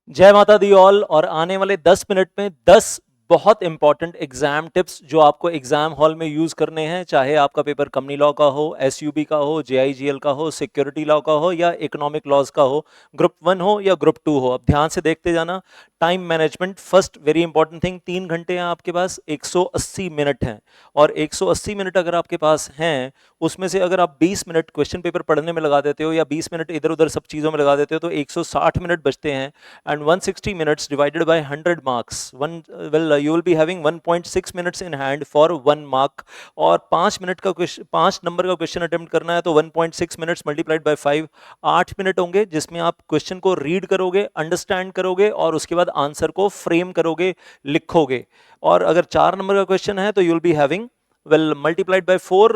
जय माता the all. और आने वाले 10 मिनट में 10 बहुत इंपॉर्टेंट एग्जाम टिप्स जो आपको एग्जाम हॉल में यूज करने हैं, चाहे आपका पेपर कंपनी लॉ का हो, एसयूबी का हो, जेआईजीएल का हो, सिक्योरिटी लॉ का हो या इकोनॉमिक लॉज का हो, ग्रुप 1 हो या ग्रुप 2 हो। अब ध्यान से देखते जाना। Time management first very important thing. 3 घंटे हैं आपके पास, 180 मिनट हैं। और 180 मिनट अगर आपके पास हैं, उसमें से अगर आप 20 मिनट क्वेश्चन पेपर पढ़ने में लगा देते हो या 20 मिनट इधर उधर सब चीज़ों में लगा देते हो तो 160 मिनट बचते हैं। And 160 minutes divided by 100 marks, you will be having 1.6 minutes in hand for 1 mark। और 5 मिनट का क्वेश्चन, 5 नंबर का क्वेश्चन अटेम्प्ट करना है तो 1.6 मिनट्स मल्टीप्लाइड बाय 5, 8 मिनट होंगे जिसमें आप क्वेश्चन को रीड करोगे, अंडरस्टैंड करोगे और उसके बाद आंसर को फ्रेम करोगे, लिखोगे। और अगर 4 नंबर का क्वेश्चन है तो you will be having multiplied by 4,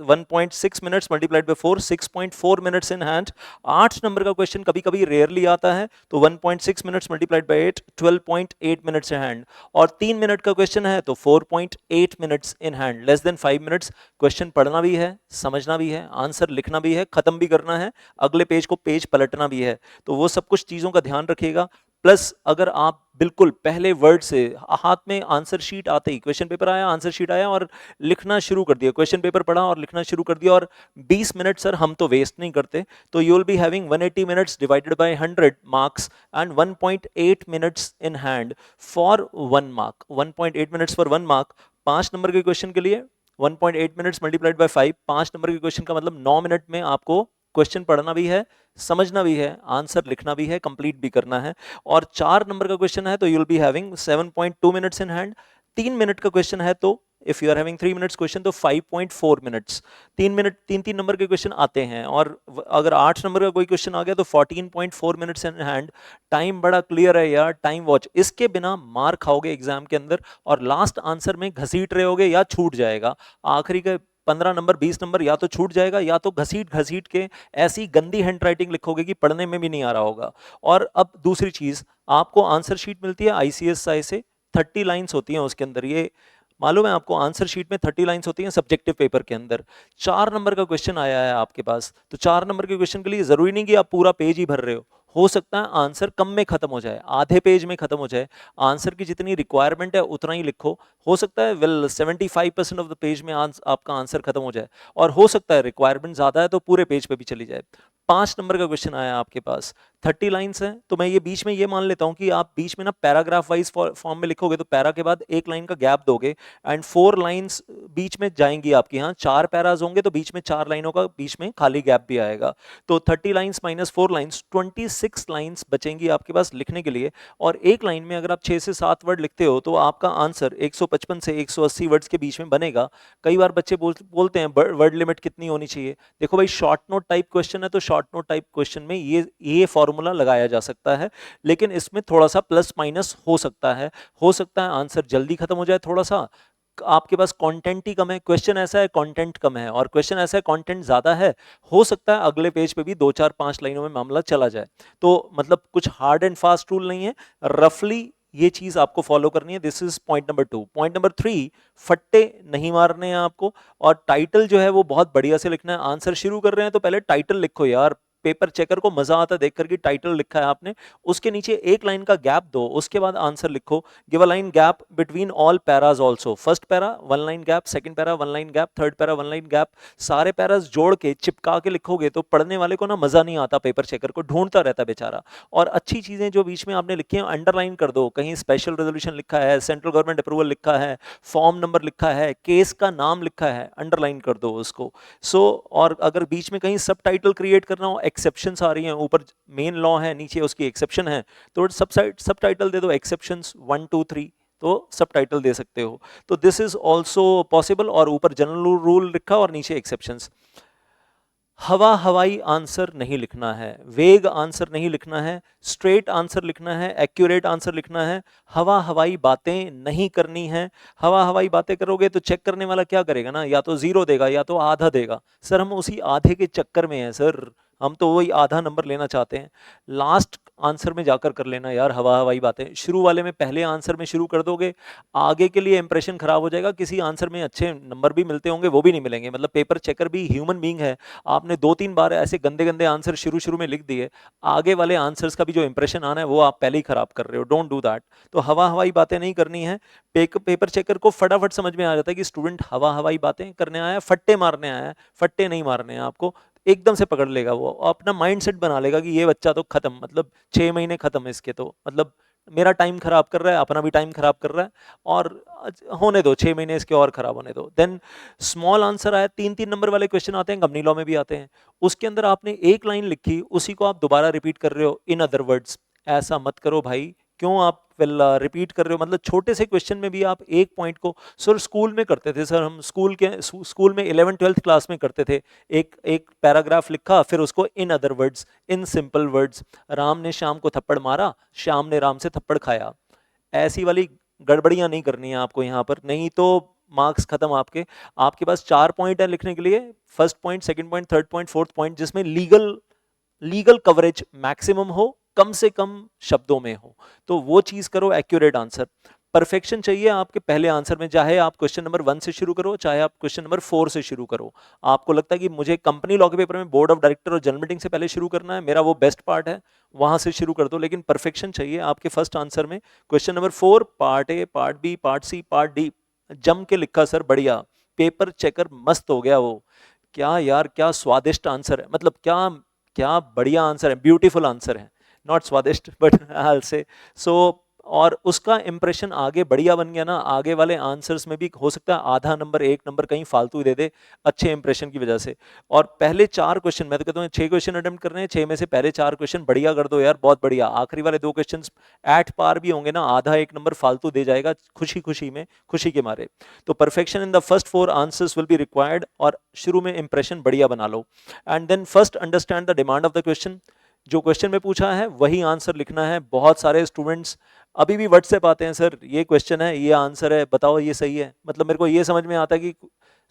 1.6 minutes multiplied by 4, 6.4 minutes in hand। 8 number का क्वेश्चन कभी कभी रेयरली आता है तो 1.6 minutes multiplied by 8, 12.8 minutes in hand. और 3 मिनट का क्वेश्चन है तो 4.8 minutes in hand, less than 5 minutes. Question पढ़ना भी है, समझना भी है, आंसर लिखना भी है, खत्म भी करना है, अगले पेज को पेज पलटना भी है। तो वो सब कुछ चीज़ों का ध्यान रखिएगा। प्लस अगर आप बिल्कुल पहले वर्ड से, हाथ में आंसर शीट आते ही, क्वेश्चन पेपर आया, आंसर शीट आया और लिखना शुरू कर दिया, क्वेश्चन पेपर पढ़ा और लिखना शुरू कर दिया, और 20 मिनट सर हम तो वेस्ट नहीं करते, तो you will be having 180 minutes divided by 100 marks and 1.8 minutes in hand for 1 mark. 1.8 minutes for 1 mark. 5 number के क्वेश्चन के लिए 1.8 मिनट्स मल्टीप्लाइड बाय 5, 5 नंबर के क्वेश्चन का मतलब 9 मिनट में आपको क्वेश्चन पढ़ना भी है, समझना भी है, आंसर लिखना भी है, कंप्लीट भी करना है। और 4 नंबर का क्वेश्चन है तो you will be having 7.2 minutes in hand. 3 minute का क्वेश्चन है तो if you are having 3 minutes question तो 5.4 मिनट्स। 3 मिनट, 3 3 नंबर के क्वेश्चन आते हैं। और अगर 8 नंबर का कोई क्वेश्चन आ गया तो 14.4 मिनट्स इन हैंड। टाइम बड़ा क्लियर है यार, टाइम वॉच, इसके बिना मार खाओगे एग्जाम के अंदर और लास्ट आंसर में घसीट रहे होगे या छूट जाएगा। आखिरी के 15 नंबर, 20 नंबर या तो छूट जाएगा या तो घसीट घसीट के ऐसी गंदी हैंड राइटिंग लिखोगे कि पढ़ने में भी नहीं आ रहा होगा। और अब दूसरी चीज, आपको आंसर शीट मिलती है आईसीएसआई से, 30 लाइन्स होती हैं उसके अंदर, ये मालूम है आपको? आंसर शीट में 30 लाइन्स होती हैं सब्जेक्टिव पेपर के अंदर। 4 नंबर का क्वेश्चन आया है आपके पास तो 4 नंबर के क्वेश्चन के लिए जरूरी नहीं कि आप पूरा पेज ही भर रहे हो सकता है आंसर कम में खत्म हो जाए, आधे पेज में खत्म हो जाए। आंसर की जितनी रिक्वायरमेंट है उतना ही लिखो। हो सकता है 75% ऑफ द पेज में आपका आंसर खत्म हो जाए, और हो सकता है रिक्वायरमेंट ज्यादा है तो पूरे पेज पे भी चली जाए। 5 नंबर का क्वेश्चन आया आपके पास, 30 लाइन्स हैं तो मैं ये बीच में ये मान लेता हूं कि आप बीच में ना पैराग्राफ वाइज फॉर्म में लिखोगे तो पैरा के बाद 1 लाइन का गैप दोगे एंड 4 लाइन्स बीच में जाएंगी आपकी। यहाँ 4 पैराज होंगे तो बीच में 4 लाइनों का बीच में खाली गैप भी आएगा। तो 30 लाइन्स माइनस 4 लाइन्स, 26 लाइन्स बचेंगी आपके पास लिखने के लिए। और एक लाइन में अगर आप 6 से 7 वर्ड लिखते हो तो आपका आंसर 155 से 180 वर्ड्स के बीच में बनेगा। कई बार बच्चे बोलते हैं वर्ड लिमिट कितनी होनी चाहिए। देखो भाई, शॉर्ट नोट टाइप क्वेश्चन है तो शॉर्ट नोट टाइप क्वेश्चन में ये फॉर्मूला लगाया जा सकता है, लेकिन इसमें थोड़ा सा प्लस माइनस हो सकता है। हो सकता है आंसर जल्दी खत्म हो जाए, थोड़ा सा आपके पास कंटेंट ही कम है, क्वेश्चन ऐसा है कंटेंट कम है, और क्वेश्चन ऐसा है कंटेंट ज्यादा है, हो सकता है अगले पेज पे भी 2 4 5 लाइनों में मामला चला जाए। तो मतलब कुछ हार्ड एंड फास्ट रूल नहीं है, रफली ये चीज आपको फॉलो करनी है। This is point number 2। Point number 3, फट्टे नहीं मारने हैं आपको, और टाइटल जो है वो बहुत बढ़िया से लिखना है। आंसर शुरू कर रहे हैं तो पहले टाइटल लिखो यार, पेपर चेकर को मजा आता है देख करके टाइटल लिखा है आपने, उसके नीचे 1 लाइन का गैप दो, उसके बाद आंसर लिखो। Give a line gap between all paras also. First para 1 line gap, second para 1 line gap, third para 1 line gap. सारे पैराज जोड़ के चिपका के लिखोगे तो पढ़ने वाले को ना मजा नहीं आता, पेपर चेकर को ढूंढता रहता बेचारा। और अच्छी चीजें जो बीच में आपने लिखी हैं अंडरलाइन कर दो, कहीं स्पेशल रेजोल्यूशन लिखा है, सेंट्रल गवर्नमेंट अप्रूवल लिखा है, फॉर्म नंबर लिखा है, केस का नाम लिखा है, अंडरलाइन कर दो उसको। और अगर बीच में कहीं सब टाइटल क्रिएट करना हो, एक्सेप्शंस आ रही हैं, ऊपर मेन लॉ है, नीचे उसकी एक्सेप्शन है, तो सब टाइटल दे दो, एक्सेप्शंस 1 2 3, तो सब टाइटल दे सकते हो। तो दिस इज ऑल्सो पॉसिबल। और ऊपर जनरल रूल लिखा और नीचे एक्सेप्शंस। हवा हवाई आंसर नहीं लिखना है, वेग आंसर नहीं लिखना है, स्ट्रेट आंसर लिखना है, एक्यूरेट आंसर लिखना है। हवा हवाई बातें नहीं करनी है। हवा हवाई बातें करोगे तो चेक करने वाला क्या करेगा ना, या तो 0 देगा या तो आधा देगा। सर हम उसी आधे के चक्कर में हैं सर, हम तो वही आधा नंबर लेना चाहते हैं। लास्ट आंसर में जाकर कर लेना यार हवा हवाई बातें, शुरू वाले में पहले आंसर में शुरू कर दोगे, आगे के लिए इंप्रेशन खराब हो जाएगा। किसी आंसर में अच्छे नंबर भी मिलते होंगे, वो भी नहीं मिलेंगे। मतलब पेपर चेकर भी ह्यूमन बीइंग है, आपने 2-3 बार ऐसे गंदे गंदे आंसर शुरू शुरू में लिख दिए, आगे वाले आंसर्स का भी जो इंप्रेशन आना है वो आप पहले ही खराब कर रहे हो। Don't do that. तो हवा हवाई बातें नहीं करनी है। पेपर चेकर को फटाफट समझ में आ जाता है कि स्टूडेंट हवा हवाई बातें करने आया, फट्टे मारने आया है। फट्टे नहीं मारने हैं आपको, एकदम से पकड़ लेगा वो, अपना माइंड सेट बना लेगा कि ये बच्चा तो खत्म, मतलब 6 महीने खत्म है इसके, तो मतलब मेरा टाइम खराब कर रहा है, अपना भी टाइम खराब कर रहा है, और होने दो 6 महीने इसके और खराब होने दो। देन स्मॉल आंसर आया, 3-3 नंबर वाले क्वेश्चन आते हैं, कंपनी लॉ में भी आते हैं, उसके अंदर आपने एक लाइन लिखी, उसी को आप दोबारा रिपीट कर रहे हो इन अदर वर्ड्स। ऐसा मत करो भाई, क्यों आप रिपीट कर रहे हो? मतलब छोटे से क्वेश्चन में भी आप एक पॉइंट को, सर स्कूल में करते थे, सर हम स्कूल में 11th-12th क्लास में करते थे, एक एक पैराग्राफ लिखा, फिर उसको in other words, in simple words, Ram ने श्याम को थप्पड़ मारा, श्याम ने राम से थप्पड़ खाया। ऐसी वाली गड़बड़ियां नहीं करनी है आपको यहाँ पर, नहीं तो मार्क्स खत्म आपके। आपके पास 4 पॉइंट है लिखने के लिए, first point, second point, third point, fourth point, जिसमें लीगल कवरेज मैक्सिमम हो, कम से कम शब्दों में हो, तो वो चीज करो। एक्यूरेट आंसर, परफेक्शन चाहिए आपके पहले आंसर में, चाहे आप क्वेश्चन नंबर 1 से शुरू करो, चाहे आप क्वेश्चन नंबर 4 से शुरू करो। आपको लगता है कि मुझे कंपनी लॉ के पेपर में बोर्ड ऑफ डायरेक्टर और जनरल मीटिंग से पहले शुरू करना है, मेरा वो बेस्ट पार्ट है, वहां से शुरू कर दो, लेकिन परफेक्शन चाहिए आपके फर्स्ट आंसर में। Question number 4 part A, part B, part C, part D, जम के लिखा सर, बढ़िया, पेपर चेकर मस्त हो गया वो। क्या यार, क्या स्वादिष्ट आंसर है, मतलब क्या क्या बढ़िया आंसर है, ब्यूटीफुल आंसर है, नॉट स्वादिष्ट बट आई से सो। और उसका इंप्रेशन आगे बढ़िया बन गया ना, आगे वाले आंसर्स में भी हो सकता है आधा नंबर, 1 नंबर कहीं फालतू दे दे, अच्छे इंप्रेशन की वजह से। और पहले 4 क्वेश्चन, मैं तो कहता हूँ 6 क्वेश्चन अटेम्प्ट करने हैं, 6 में से पहले 4 क्वेश्चन बढ़िया कर दो यार, बहुत बढ़िया। आखिरी वाले 2 क्वेश्चन एट पार भी होंगे ना, आधा 1 नंबर फालतू दे जाएगा, खुशी खुशी में, खुशी के मारे। तो perfection in the first 4 answers will be required, और शुरू में इंप्रेशन बढ़िया बना लो। And then first understand the demand of the question, जो क्वेश्चन में पूछा है वही आंसर लिखना है। बहुत सारे स्टूडेंट्स अभी भी व्हाट्सएप आते हैं, सर ये क्वेश्चन है, ये आंसर है, बताओ ये सही है। मतलब मेरे को ये समझ में आता है कि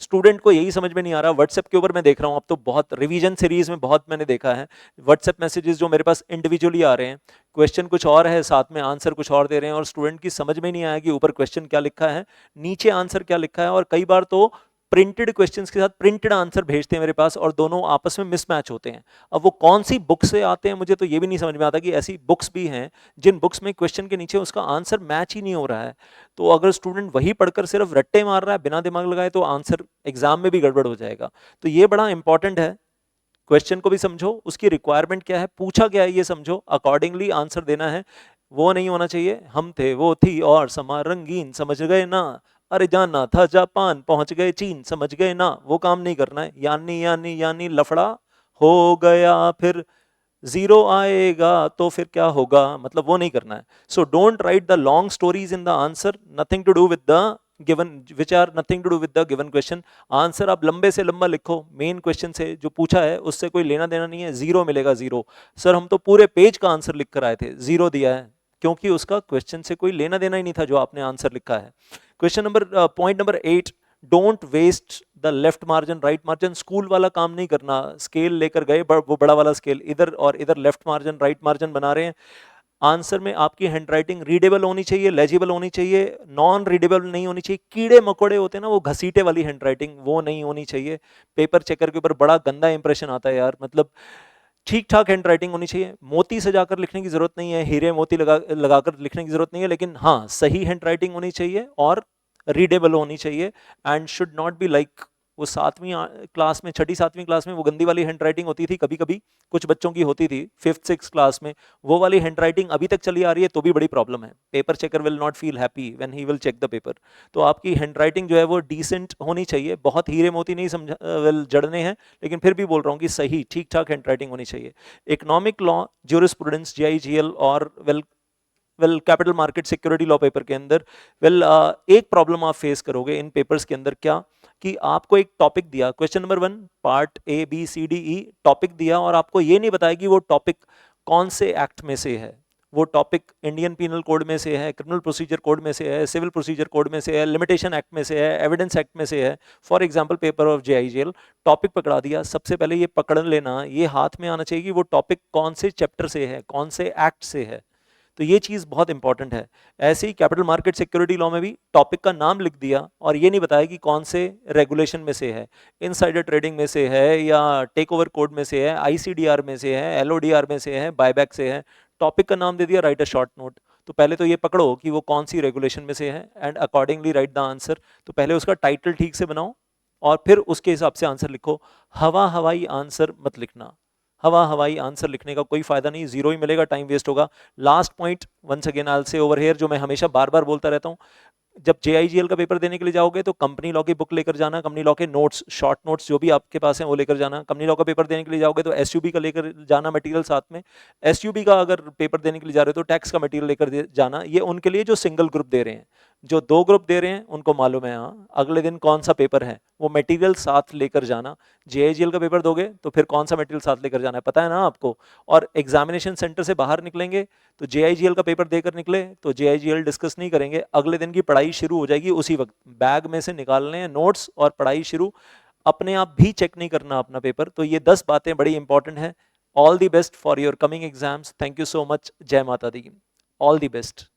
स्टूडेंट को यही समझ में नहीं आ रहा। व्हाट्सएप के ऊपर मैं देख रहा हूँ अब तो, बहुत रिवीजन सीरीज में बहुत मैंने देखा है व्हाट्सएप मैसेजेस जो मेरे पास इंडिविजुअली आ रहे हैं, क्वेश्चन कुछ और है, साथ में आंसर कुछ और दे रहे हैं, और स्टूडेंट की समझ में नहीं आया कि ऊपर क्वेश्चन क्या लिखा है, नीचे आंसर क्या लिखा है। और कई बार तो प्रिंटेड क्वेश्चंस के साथ प्रिंटेड आंसर भेजते हैं मेरे पास, और दोनों आपस में मिसमैच होते हैं। अब वो कौन सी बुक से आते हैं मुझे तो ये भी नहीं समझ में आता, कि ऐसी बुक्स भी हैं जिन बुक्स में क्वेश्चन के नीचे उसका आंसर मैच ही नहीं हो रहा है। तो अगर स्टूडेंट वही पढ़कर सिर्फ रट्टे मार रहा है बिना दिमाग लगाए, तो आंसर एग्जाम में भी गड़बड़ हो जाएगा। तो ये बड़ा इंपॉर्टेंट है, क्वेश्चन को भी समझो, उसकी रिक्वायरमेंट क्या है, पूछा क्या है ये समझो, अकॉर्डिंगली आंसर देना है। वो नहीं होना चाहिए हम थे वो थी और समा रंगीन, समझ गए ना, अरे जाना था जापान पहुंच गए चीन, समझ गए ना, वो काम नहीं करना है। यानी यानी यानी लफड़ा हो गया, फिर जीरो आएगा तो फिर क्या होगा, मतलब वो नहीं करना है। So don't write the long stories in the answer, nothing to do with the given, which are nothing to do with the given question. Answer आप लंबे से लंबा लिखो, मेन क्वेश्चन से जो पूछा है उससे कोई लेना देना नहीं है, जीरो मिलेगा जीरो। सर हम तो पूरे पेज का आंसर लिख कर आए थे, जीरो दिया है, क्योंकि उसका क्वेश्चन से कोई लेना देना ही नहीं था जो आपने आंसर लिखा है। Question number point number 8, don't waste the left margin right margin. School वाला काम नहीं करना, स्केल लेकर गए, वो बड़ा वाला स्केल इधर, और इधर लेफ्ट मार्जिन राइट मार्जिन बना रहे हैं। आंसर में आपकी हैंडराइटिंग रीडेबल होनी चाहिए, लेजिबल होनी चाहिए, नॉन रीडेबल नहीं होनी चाहिए। कीड़े मकोड़े होते हैं ना, वो घसीटे वाली हैंडराइटिंग, वो नहीं होनी चाहिए। पेपर चेकर के ऊपर बड़ा गंदा इंप्रेशन आता है यार, मतलब ठीक ठाक हैंडराइटिंग होनी चाहिए। मोती सजाकर लिखने की जरूरत नहीं है, हीरे मोती लगाकर लिखने की जरूरत नहीं है, लेकिन हाँ सही हैंडराइटिंग होनी चाहिए और रीडेबल होनी चाहिए। And should not be like वो 7वीं क्लास में, 6ठी 7वीं क्लास में वो गंदी वाली हैंडराइटिंग होती थी, कभी कभी कुछ बच्चों की होती थी 5th 6th क्लास में, वो वाली हैंडराइटिंग अभी तक चली आ रही है तो भी बड़ी प्रॉब्लम है। Paper checker will not feel happy when he will check the paper. तो आपकी हैंडराइटिंग जो है वो डिसेंट होनी चाहिए, बहुत हीरे मोती नहीं समझा वेल जड़ने हैं, लेकिन फिर भी बोल रहा हूँ कि सही ठीक ठाक हैंडराइटिंग होनी चाहिए। इकोनॉमिक लॉ, ज्यूरिस्प्रूडेंस, जीआईजीएल और capital market security law paper के अंदर एक प्रॉब्लम आप फेस करोगे इन पेपर्स के अंदर, क्या कि आपको एक टॉपिक दिया, question number 1 part A B C D E, topic दिया और आपको ये नहीं बताया कि वो टॉपिक कौन से एक्ट में से है, वो टॉपिक इंडियन पीनल कोड में से है, क्रिमिनल प्रोसीजर कोड में से है, सिविल प्रोसीजर कोड में से है, लिमिटेशन एक्ट में से है, एविडेंस एक्ट में से है। For example paper of JIGL, topic पकड़ा दिया, सबसे पहले ये पकड़ लेना, ये हाथ में आना चाहिए कि वो टॉपिक कौन से चैप्टर से है, कौन से एक्ट से है। तो ये चीज़ बहुत इंपॉर्टेंट है। ऐसे ही कैपिटल मार्केट सिक्योरिटी लॉ में भी टॉपिक का नाम लिख दिया और ये नहीं बताया कि कौन से रेगुलेशन में से है, इनसाइडर ट्रेडिंग में से है या टेक ओवर कोड में से है, आईसीडीआर में से है, एलओडीआर में से है, बायबैक से है। टॉपिक का नाम दे दिया, राइट अ शॉर्ट नोट। तो पहले तो ये पकड़ो कि वो कौन सी रेगुलेशन में से है and accordingly right the answer. तो पहले उसका टाइटल ठीक से बनाओ और फिर उसके हिसाब से आंसर लिखो। हवा हवाई आंसर मत लिखना, हवा हवाई आंसर लिखने का कोई फायदा नहीं, जीरो ही मिलेगा, टाइम वेस्ट होगा। Last point once again I will say over here, जो मैं हमेशा बार बार बोलता रहता हूँ, जब जेआईजीएल का पेपर देने के लिए जाओगे तो कंपनी लॉ की बुक लेकर जाना, कंपनी लॉ के नोट्स, शॉर्ट नोट्स जो भी आपके पास हैं वो लेकर जाना। कंपनी लॉ का पेपर देने के लिए जाओगे तो एसयूबी का लेकर जाना मटेरियल साथ में। एसयूबी का अगर पेपर देने के लिए जा रहे हो तो टैक्स का मटेरियल लेकर जाना। ये उनके लिए जो सिंगल ग्रुप दे रहे हैं, जो दो ग्रुप दे रहे हैं उनको मालूम है हाँ अगले दिन कौन सा पेपर है, वो मटेरियल साथ लेकर जाना। जेआईजीएल का पेपर दोगे तो फिर कौन सा मटेरियल साथ लेकर जाना है पता है ना आपको। और एग्जामिनेशन सेंटर से बाहर निकलेंगे तो जेआईजीएल का पेपर देकर निकले तो जेआईजीएल डिस्कस नहीं करेंगे, अगले दिन की पढ़ाई शुरू हो जाएगी उसी वक्त। बैग में से निकालने हैं नोट्स और पढ़ाई शुरू, अपने आप भी चेक नहीं करना अपना पेपर। तो ये 10 बातें बड़ी इंपॉर्टेंट हैं। All the best for your coming exams. Thank you so much. जय माता दी। All the best.